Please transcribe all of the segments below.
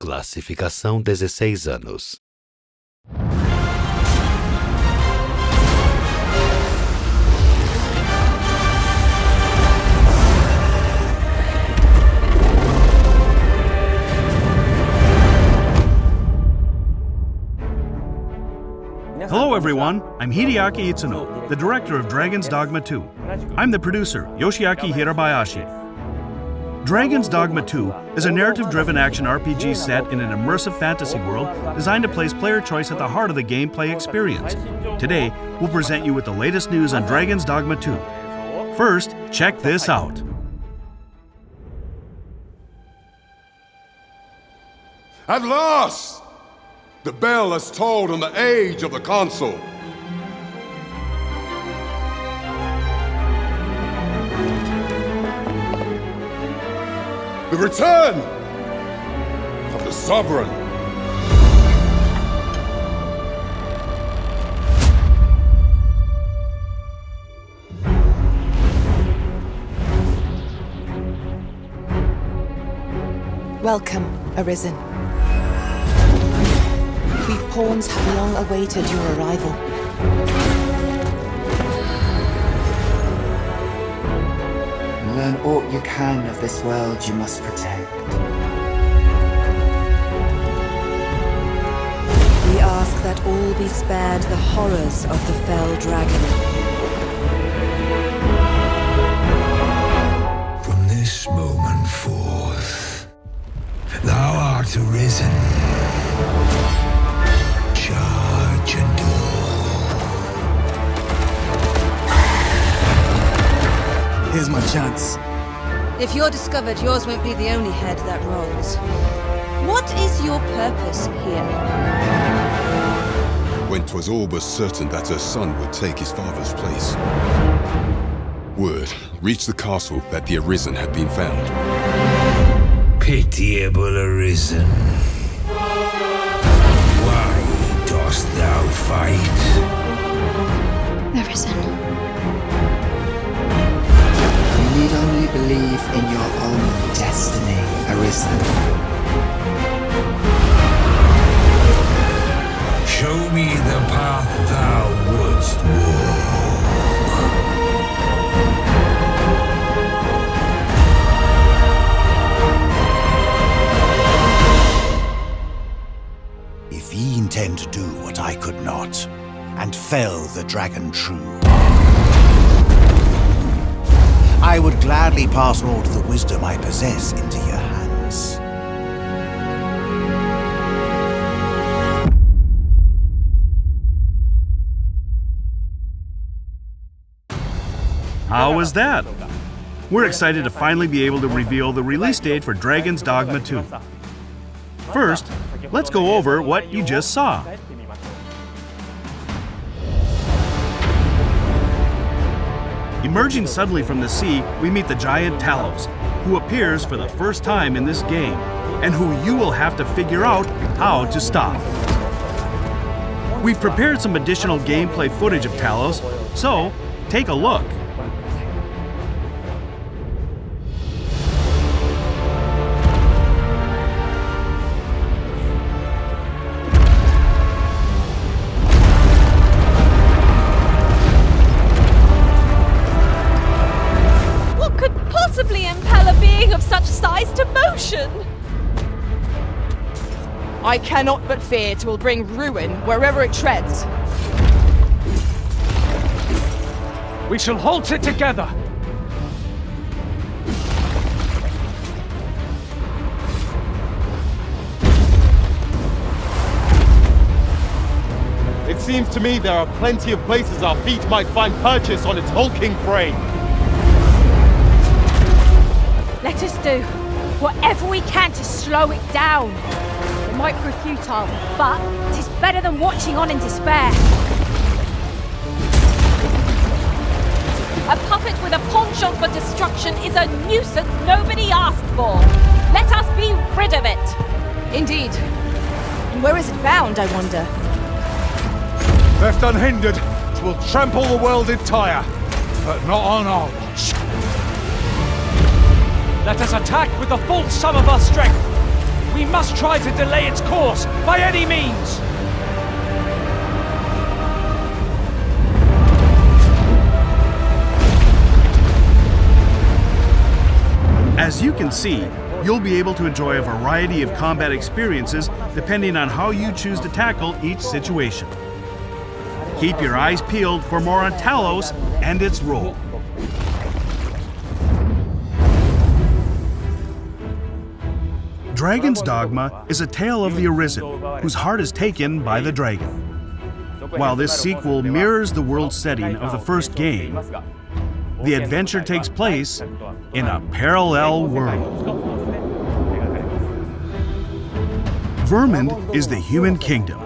Classificação 16 anos. Hello everyone, I'm Hideaki Itsuno, the director of Dragon's Dogma 2. I'm the producer, Yoshiaki Hirabayashi. Dragon's Dogma 2 is a narrative-driven action RPG set in an immersive fantasy world designed to place player choice at the heart of the gameplay experience. Today, we'll present you with the latest news on Dragon's Dogma 2. First, check this out. At last! The bell has tolled on the age of the console. The return of the Sovereign. Welcome, Arisen. We pawns have long awaited your arrival. Learn aught you can of this world you must protect. We ask that all be spared the horrors of the fell dragon. From this moment forth, thou art arisen. Charge and all. Here's my chance. If you're discovered, yours won't be the only head that rolls. What is your purpose here? When 'twas all but certain that her son would take his father's place, word reached the castle that the Arisen had been found. Pitiable Arisen. Dost thou fight? Arisen. You need only believe in your own destiny, Arisen. Show me the path thou wouldst walk. If ye intend to do what I could not, and fell the dragon true, I would gladly pass all the wisdom I possess into your hands. How was that? We're excited to finally be able to reveal the release date for Dragon's Dogma 2. First, let's go over what you just saw. Emerging suddenly from the sea, we meet the giant Talos, who appears for the first time in this game, and who you will have to figure out how to stop. We've prepared some additional gameplay footage of Talos, so take a look. Impel a being of such size to motion? I cannot but fear it will bring ruin wherever it treads. We shall halt it together. It seems to me there are plenty of places our feet might find purchase on its hulking prey. Let us do whatever we can to slow it down. It might prove futile, but it is better than watching on in despair. A puppet with a penchant for destruction is a nuisance nobody asked for. Let us be rid of it. Indeed. And where is it bound, I wonder? Left unhindered, it will trample the world entire, but not on our watch. Let us attack with the full sum of our strength. We must try to delay its course by any means! As you can see, you'll be able to enjoy a variety of combat experiences depending on how you choose to tackle each situation. Keep your eyes peeled for more on Talos and its role. Dragon's Dogma is a tale of the Arisen, whose heart is taken by the dragon. While this sequel mirrors the world setting of the first game, the adventure takes place in a parallel world. Vermund is the human kingdom,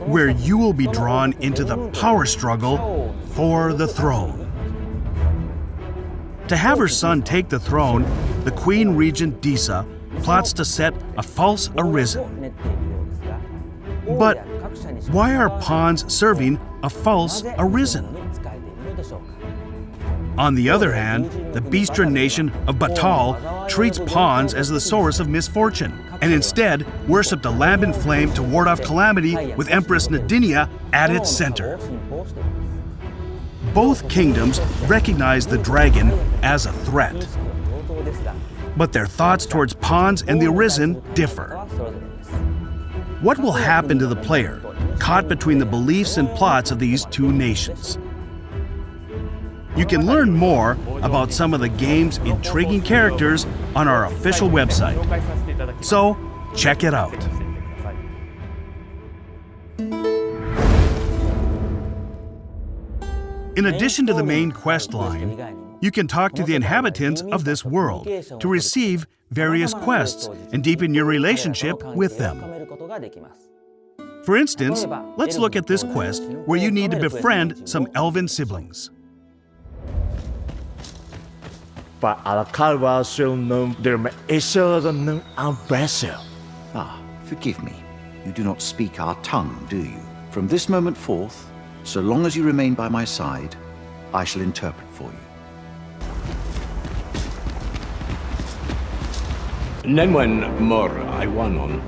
where you will be drawn into the power struggle for the throne. To have her son take the throne, the Queen Regent Disa plots to set a false Arisen. But why are pawns serving a false Arisen? On the other hand, the Beastren nation of Batal treats pawns as the source of misfortune, and instead worshipped a lambent flame to ward off calamity with Empress Nadinia at its center. Both kingdoms recognize the dragon as a threat, but their thoughts towards pawns and the Arisen differ. What will happen to the player, caught between the beliefs and plots of these two nations? You can learn more about some of the game's intriguing characters on our official website. So, check it out. In addition to the main quest line, you can talk to the inhabitants of this world to receive various quests and deepen your relationship with them. For instance, let's look at this quest where you need to befriend some elven siblings. Ah, forgive me. You do not speak our tongue, do you? From this moment forth, so long as you remain by my side, I shall interpret for you. Nemwen mor Iwanon.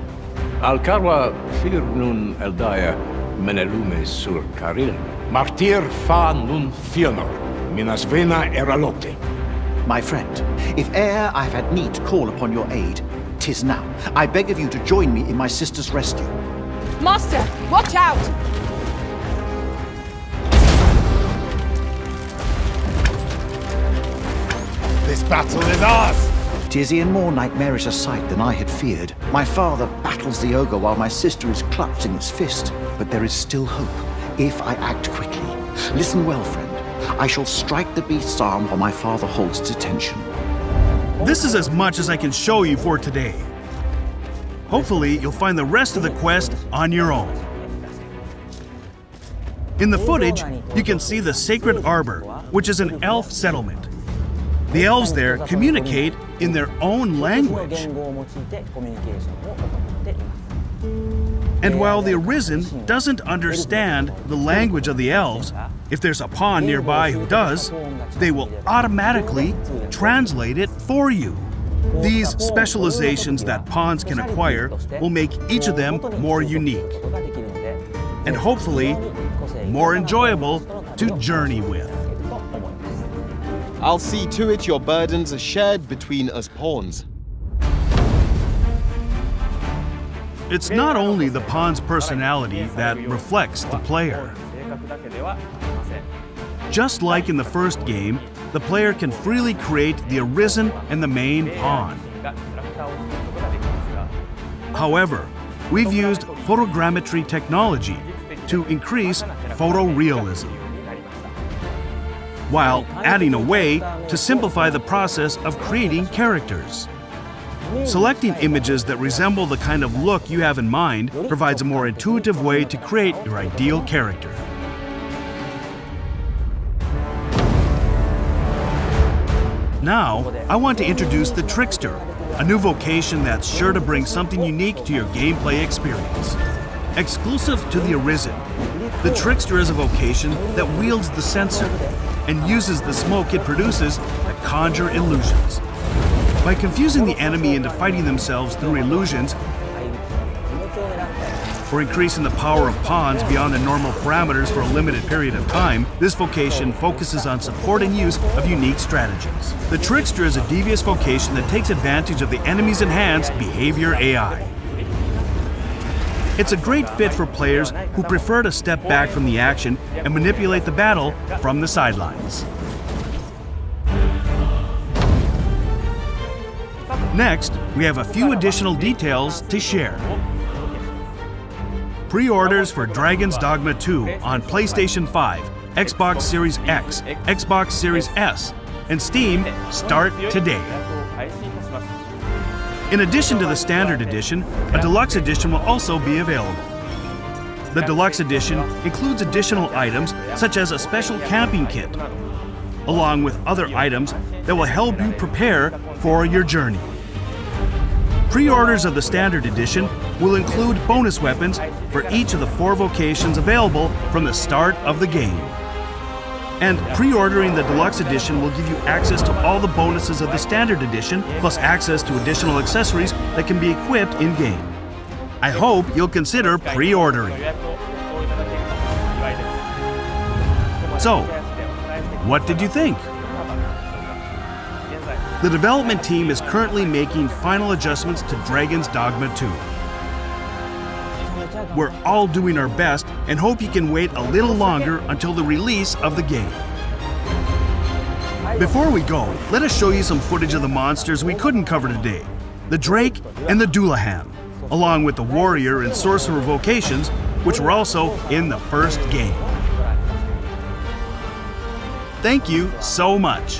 Alcarwa firnun eldaya menelume sur caril. Martir fa nun fionor. Minas vena eralote. My friend, if e'er I have had need to call upon your aid, 'tis now. I beg of you to join me in my sister's rescue. Master, watch out! This battle is ours! 'Tis e'en more nightmarish a sight than I had feared. My father battles the ogre while my sister is clutched in its fist. But there is still hope, if I act quickly. Listen well, friend. I shall strike the beast's arm while my father holds its attention. This is as much as I can show you for today. Hopefully, you'll find the rest of the quest on your own. In the footage, you can see the Sacred Arbor, which is an elf settlement. The elves there communicate in their own language. And while the Arisen doesn't understand the language of the elves, if there's a pawn nearby who does, they will automatically translate it for you. These specializations that pawns can acquire will make each of them more unique, and hopefully more enjoyable to journey with. I'll see to it your burdens are shared between us pawns. It's not only the pawn's personality that reflects the player. Just like in the first game, the player can freely create the Arisen and the main pawn. However, we've used photogrammetry technology to increase photorealism, while adding a way to simplify the process of creating characters. Selecting images that resemble the kind of look you have in mind provides a more intuitive way to create your ideal character. Now, I want to introduce the Trickster, a new vocation that's sure to bring something unique to your gameplay experience. Exclusive to the Arisen, the Trickster is a vocation that wields the censer and uses the smoke it produces to conjure illusions. By confusing the enemy into fighting themselves through illusions, or increasing the power of pawns beyond the normal parameters for a limited period of time, this vocation focuses on support and use of unique strategies. The Trickster is a devious vocation that takes advantage of the enemy's enhanced behavior AI. It's a great fit for players who prefer to step back from the action and manipulate the battle from the sidelines. Next, we have a few additional details to share. Pre-orders for Dragon's Dogma 2 on PlayStation 5, Xbox Series X, Xbox Series S, and Steam start today. In addition to the Standard Edition, a Deluxe Edition will also be available. The Deluxe Edition includes additional items such as a special camping kit, along with other items that will help you prepare for your journey. Pre-orders of the Standard Edition will include bonus weapons for each of the 4 vocations available from the start of the game. And pre-ordering the Deluxe Edition will give you access to all the bonuses of the Standard Edition, plus access to additional accessories that can be equipped in-game. I hope you'll consider pre-ordering. So, what did you think? The development team is currently making final adjustments to Dragon's Dogma 2. We're all doing our best and hope you can wait a little longer until the release of the game. Before we go, let us show you some footage of the monsters we couldn't cover today. The Drake and the Dullahan, along with the Warrior and Sorcerer vocations, which were also in the first game. Thank you so much.